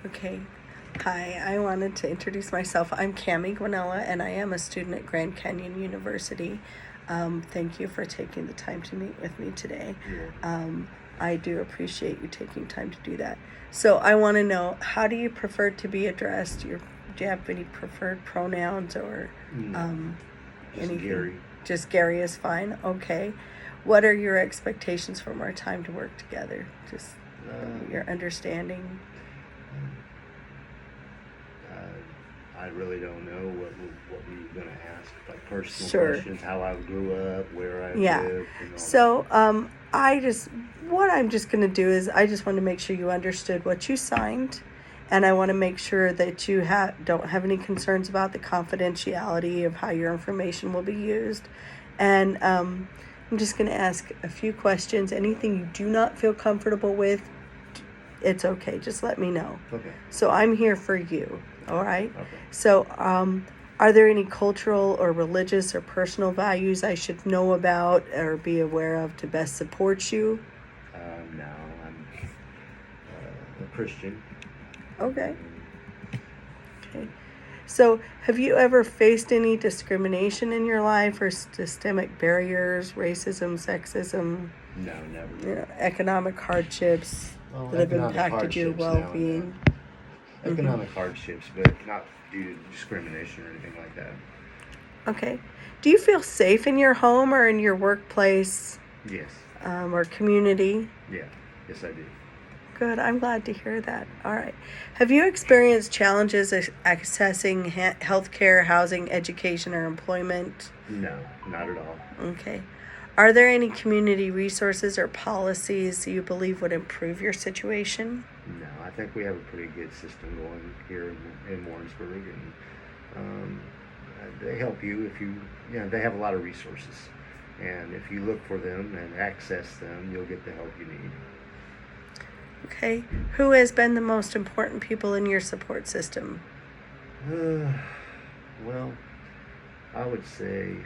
Okay. Hi, I wanted to introduce myself. I'm Cami Guanella, and I am a student at Grand Canyon University. Thank you for taking the time to meet with me today. I do appreciate you taking time to do that. So I want to know, how do you prefer to be addressed? Do you have any preferred pronouns or Just anything? Gary. Just Gary is fine. Okay. What are your expectations from our time to work together? Just your understanding. I really don't know what we're going to ask. Like personal Sure. questions, how I grew up, where I Yeah. lived. And all So, what I'm just going to do is I just want to make sure you understood what you signed, and I want to make sure that you don't have any concerns about the confidentiality of how your information will be used. And I'm just going to ask a few questions. Anything you do not feel comfortable with, it's okay. Just let me know. Okay. So I'm here for you. All right. Okay. So, are there any cultural or religious or personal values I should know about or be aware of to best support you? No, I'm a Christian. Okay. Okay. So, have you ever faced any discrimination in your life or systemic barriers, racism, sexism, No, never. economic hardships that have Economic impacted your hardships now and well-being? then. Economic hardships, but not due to discrimination or anything like that. Okay. Do you feel safe in your home or in your workplace? Yes. Or community? Yeah. Yes, I do. Good. I'm glad to hear that. All right. Have you experienced challenges accessing healthcare, housing, education, or employment? No, not at all. Okay. Are there any community resources or policies you believe would improve your situation? No, I think we have a pretty good system going here in Warrensburg, and they help you if they have a lot of resources, and if you look for them and access them, you'll get the help you need. Okay. Who has been the most important people in your support system? Well, I would say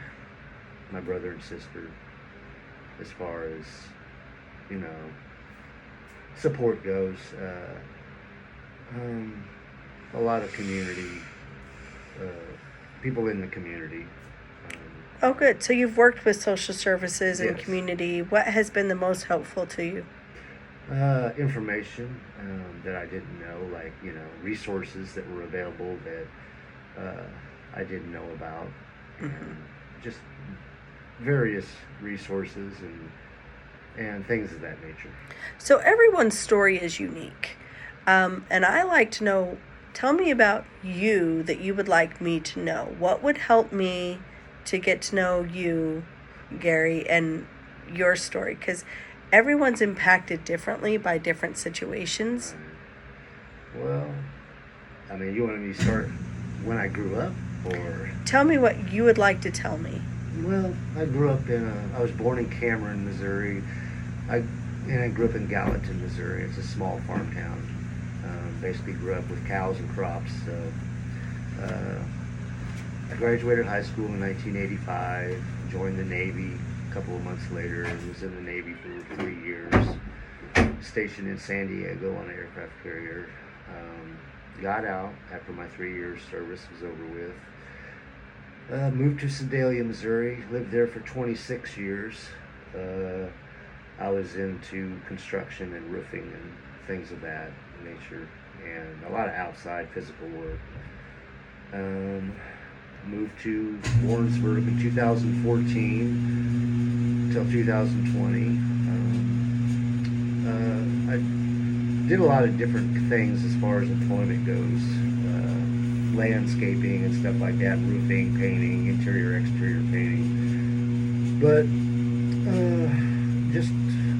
my brother and sister, as far as support goes. A lot of community people in the community. Oh, good. So you've worked with social services and Yes. community. What has been the most helpful to you? Information that I didn't know, like resources that were available that I didn't know about, and just various resources and things of that nature. So everyone's story is unique. And I like to know, tell me about you that you would like me to know. What would help me to get to know you, Gary, and your story? Because everyone's impacted differently by different situations. Well, I mean, you want me to start when I grew up, or? Tell me what you would like to tell me. Well, I was born in Cameron, Missouri. I grew up in Gallatin, Missouri. It's a small farm town. Basically grew up with cows and crops. I graduated high school in 1985, joined the Navy a couple of months later, and was in the Navy for 3 years, stationed in San Diego on an aircraft carrier. Got out after my 3 years service was over with. Moved to Sedalia, Missouri, lived there for 26 years. I was into construction and roofing and things of that nature, and a lot of outside physical work. Moved to Warrensburg in 2014 until 2020. I did a lot of different things as far as employment goes, landscaping and stuff like that, roofing, painting, interior, exterior painting. But just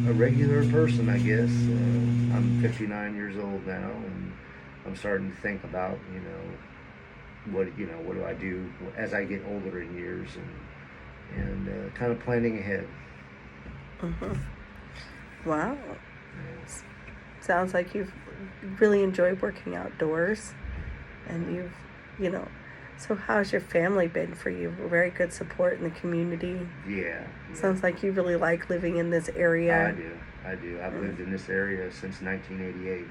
a regular person, I guess. I'm 59 years old now, and I'm starting to think about, what do I do as I get older in years, and kind of planning ahead. Wow. Sounds like you've really enjoyed working outdoors, and so how's your family been for you? Very good support in the community. Yeah. Sounds like you really like living in this area. I do. I've lived in this area since 1988.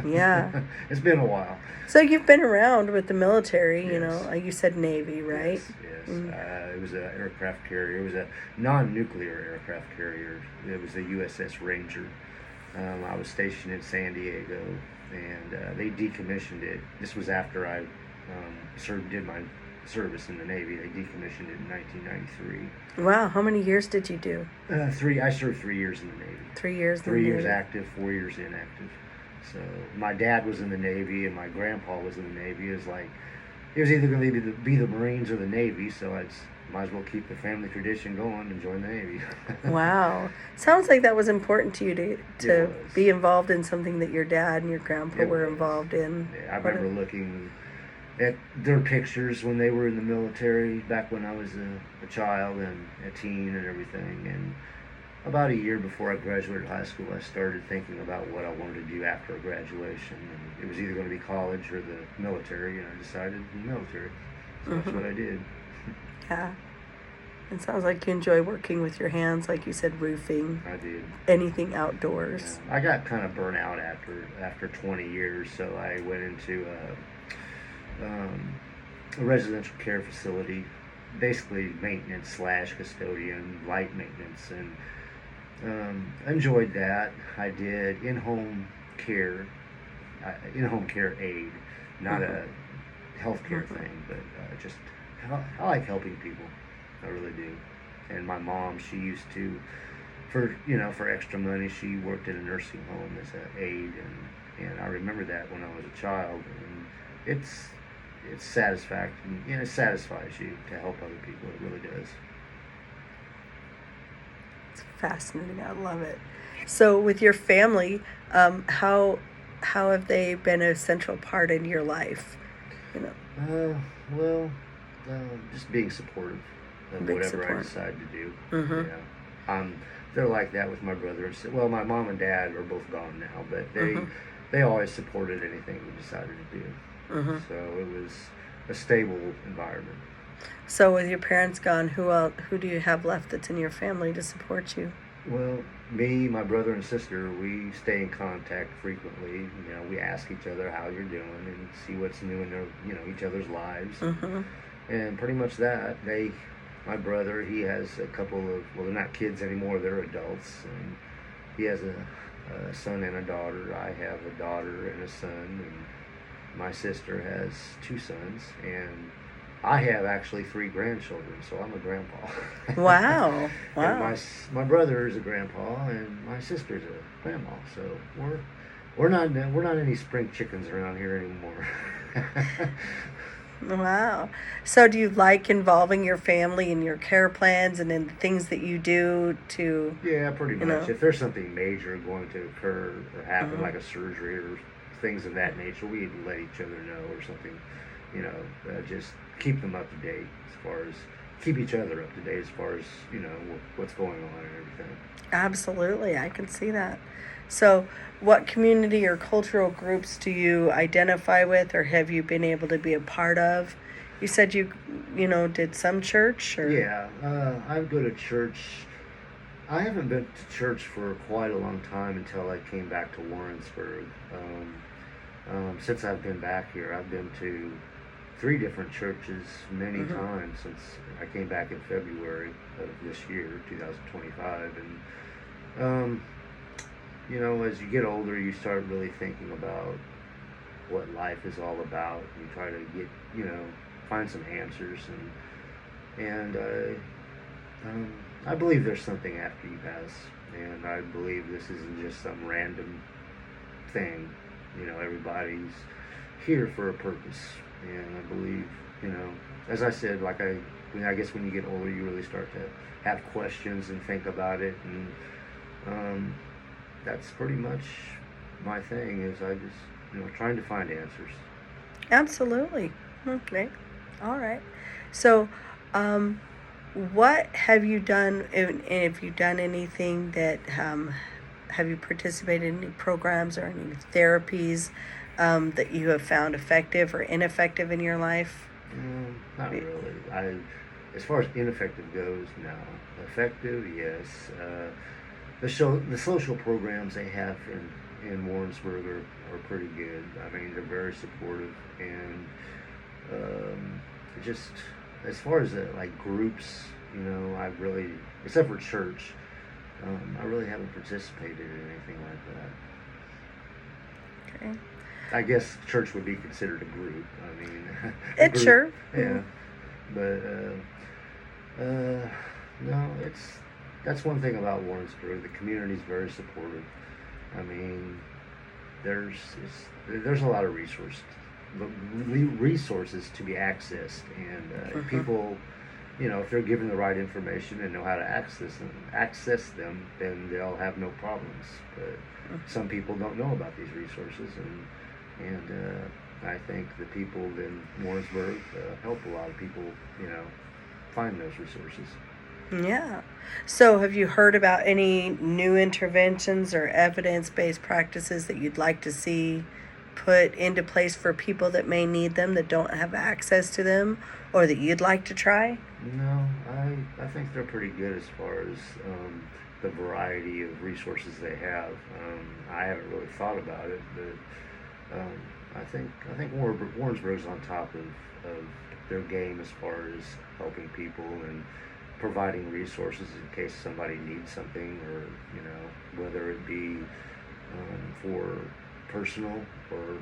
Yeah. It's been a while. So you've been around with the military, you Yes. know. You said Navy, right? Yes. Mm. It was an aircraft carrier. It was a non-nuclear aircraft carrier. It was the USS Ranger. I was stationed in San Diego, and they decommissioned it. This was after I did my service in the Navy. They decommissioned it in 1993. Wow, how many years did you do? Three. I served 3 years in the Navy. 3 years in the 3 years Navy. active, 4 years inactive. So my dad was in the Navy, and my grandpa was in the Navy. It was like it was either going to be the Marines or the Navy. So I might as well keep the family tradition going and join the Navy. Wow. Sounds like that was important to you to was. be involved in something that your dad and your grandpa It were was. involved in. Yeah, I remember looking at their pictures when they were in the military back when I was a child and a teen and everything. And about a year before I graduated high school, I started thinking about what I wanted to do after graduation. And it was either going to be college or the military, and I decided the military. So that's what I did. Yeah. It sounds like you enjoy working with your hands, like you said, roofing, I did. anything outdoors. I got kind of burnt out after 20 years, so I went into a residential care facility, basically maintenance / custodian, light maintenance, and I enjoyed that. I did in-home care aid, not a healthcare thing, but just I like helping people. I really do. And my mom, she used to, for extra money, she worked in a nursing home as an aide, and I remember that when I was a child, and it's satisfying, it satisfies you to help other people. It really does. It's fascinating. I love it. So, with your family, how have they been a central part in your life? You know, Well, just being supportive of Big whatever I support. decide to do. Mhm. Yeah. They're like that with my brother and sister. Well, my mom and dad are both gone now, but Mhm. they always supported anything we decided to do. Mhm. So it was a stable environment. So, with your parents gone, who do you have left that's in your family to support you? Well, me, my brother and sister, we stay in contact frequently. We ask each other how you're doing and see what's new in their, each other's lives. Mm-hmm. And pretty much that. My brother, he has a couple of, well, they're not kids anymore, they're adults. And he has a son and a daughter. I have a daughter and a son. And my sister has 2 sons. And I have actually 3 grandchildren, so I'm a grandpa. Wow. And Wow. my brother is a grandpa, and my sister's a grandma. So we're not any spring chickens around here anymore. Wow. So, do you like involving your family in your care plans and in the things that you do to, Yeah, pretty you much. know? If there's something major going to occur or happen, Mhm. like a surgery or things of that nature, we let each other know or something. Just keep them up to date keep each other up to date as far as what's going on and everything. Absolutely, I can see that. So, what community or cultural groups do you identify with, or have you been able to be a part of? You said did some church, or Yeah, I go to church. I haven't been to church for quite a long time until I came back to Warrensburg. Since I've been back here, I've been to 3 different churches many Mhm. times since I came back in February of this year, 2025. And, as you get older, you start really thinking about what life is all about. You try to find some answers. And I believe there's something after you pass. And I believe this isn't just some random thing. Everybody's here for a purpose. And I believe, as I said, I guess when you get older, you really start to have questions and think about it. And that's pretty much my thing is I just, trying to find answers. Absolutely. Okay. All right. So, what have you done? And have you done anything that have you participated in any programs or any therapies that you have found effective or ineffective in your life? Not really. As far as ineffective goes, no. Effective, yes. The social programs they have in Warrensburg are pretty good. I mean, they're very supportive, and just as far as like groups, I really, except for church, I really haven't participated in anything like that. Okay. I guess church would be considered a group. I mean, It's sure. Yeah, but no, that's one thing about Warrensburg. The community's very supportive. I mean, there's a lot of resources to be accessed, and people, if they're given the right information and know how to access them, then they'll have no problems. But some people don't know about these resources, and I think the people in Warrensburg help a lot of people, find those resources. Yeah. So have you heard about any new interventions or evidence-based practices that you'd like to see put into place for people that may need them, that don't have access to them, or that you'd like to try? No, I think they're pretty good as far as the variety of resources they have. I haven't really thought about it, but I think Warrensburg's on top of their game as far as helping people and providing resources in case somebody needs something, or whether it be for personal or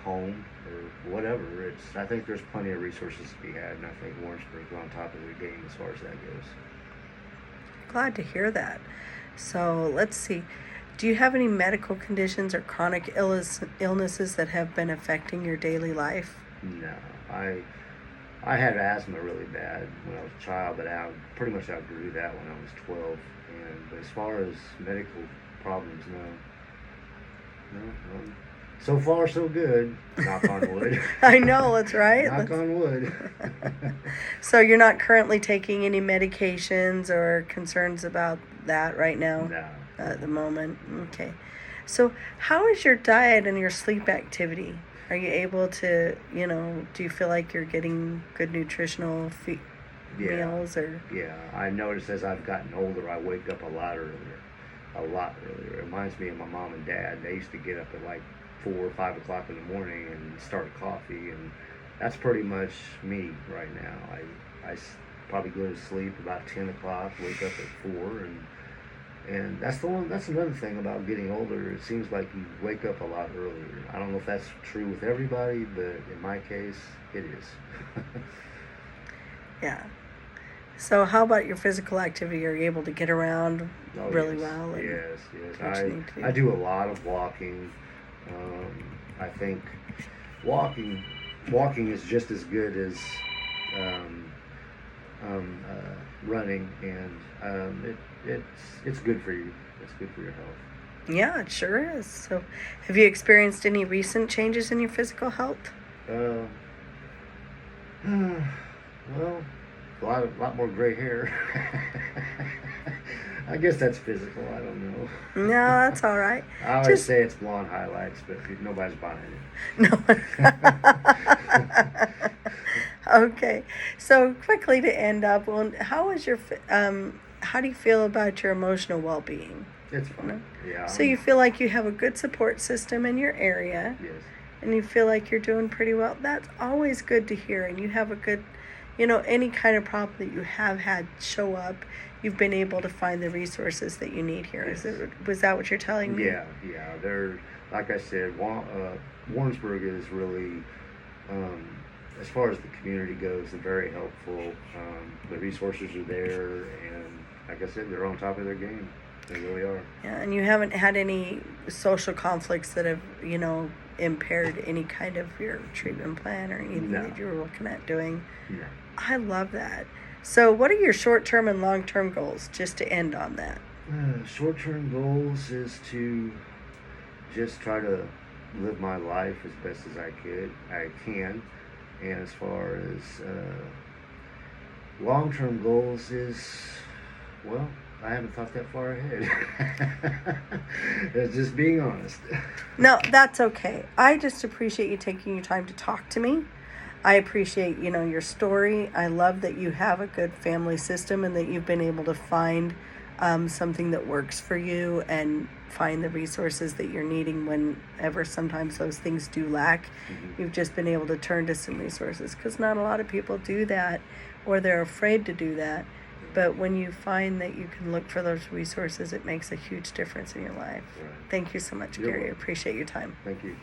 home or whatever. I think there's plenty of resources to be had, and I think Warrensburg's on top of their game as far as that goes. Glad to hear that. So let's see. Do you have any medical conditions or chronic illnesses that have been affecting your daily life? No, I had asthma really bad when I was a child, but I pretty much outgrew that when I was 12. But as far as medical problems, no. So far, so good. Knock on wood. I know, that's right. Knock on wood. So you're not currently taking any medications or concerns about that right now? No. At the moment. Okay. So how is your diet and your sleep activity? Are you able to, do you feel like you're getting good nutritional meals? Or? Yeah, I noticed as I've gotten older, I wake up a lot earlier. It reminds me of my mom and dad. They used to get up at like 4 or 5 o'clock in the morning and start coffee, and that's pretty much me right now. I probably go to sleep about 10 o'clock, wake up at 4, and that's another thing about getting older. It seems like you wake up a lot earlier. I don't know if that's true with everybody, but in my case, it is. Yeah. So how about your physical activity? Are you able to get around really well? Yes. I do a lot of walking. I think walking is just as good as running, and it's good for you. It's good for your health. Yeah, it sure is. So, have you experienced any recent changes in your physical health? Well, a lot more gray hair. I guess that's physical. I don't know. No, that's all right. I always say it's blonde highlights, but nobody's buying it. No. Okay. So quickly to end up, how do you feel about your emotional well-being? It's fine. Yeah. So you feel like you have a good support system in your area. Yes. And you feel like you're doing pretty well. That's always good to hear. And you have a good, any kind of problem that you have had show up, you've been able to find the resources that you need here. Yes. Was that what you're telling me? Yeah. They're, like I said, Warrensburg is really, as far as the community goes, they're very helpful. The resources are there, and like I said, they're on top of their game. They really are. Yeah, and you haven't had any social conflicts that have, impaired any kind of your treatment plan or anything that you were looking at doing? No. I love that. So what are your short-term and long-term goals, just to end on that? Short-term goals is to just try to live my life as best as I can. And as far as long-term goals is, well, I haven't thought that far ahead. It's just being honest. No, that's okay. I just appreciate you taking your time to talk to me. I appreciate, your story. I love that you have a good family system and that you've been able to find something that works for you and find the resources that you're needing whenever sometimes those things do lack. You've just been able to turn to some resources, because not a lot of people do that, or they're afraid to do that. But when you find that you can look for those resources, it makes a huge difference in your life. Right. Thank you so much, You're Gary. I welcome. appreciate your time. Thank you.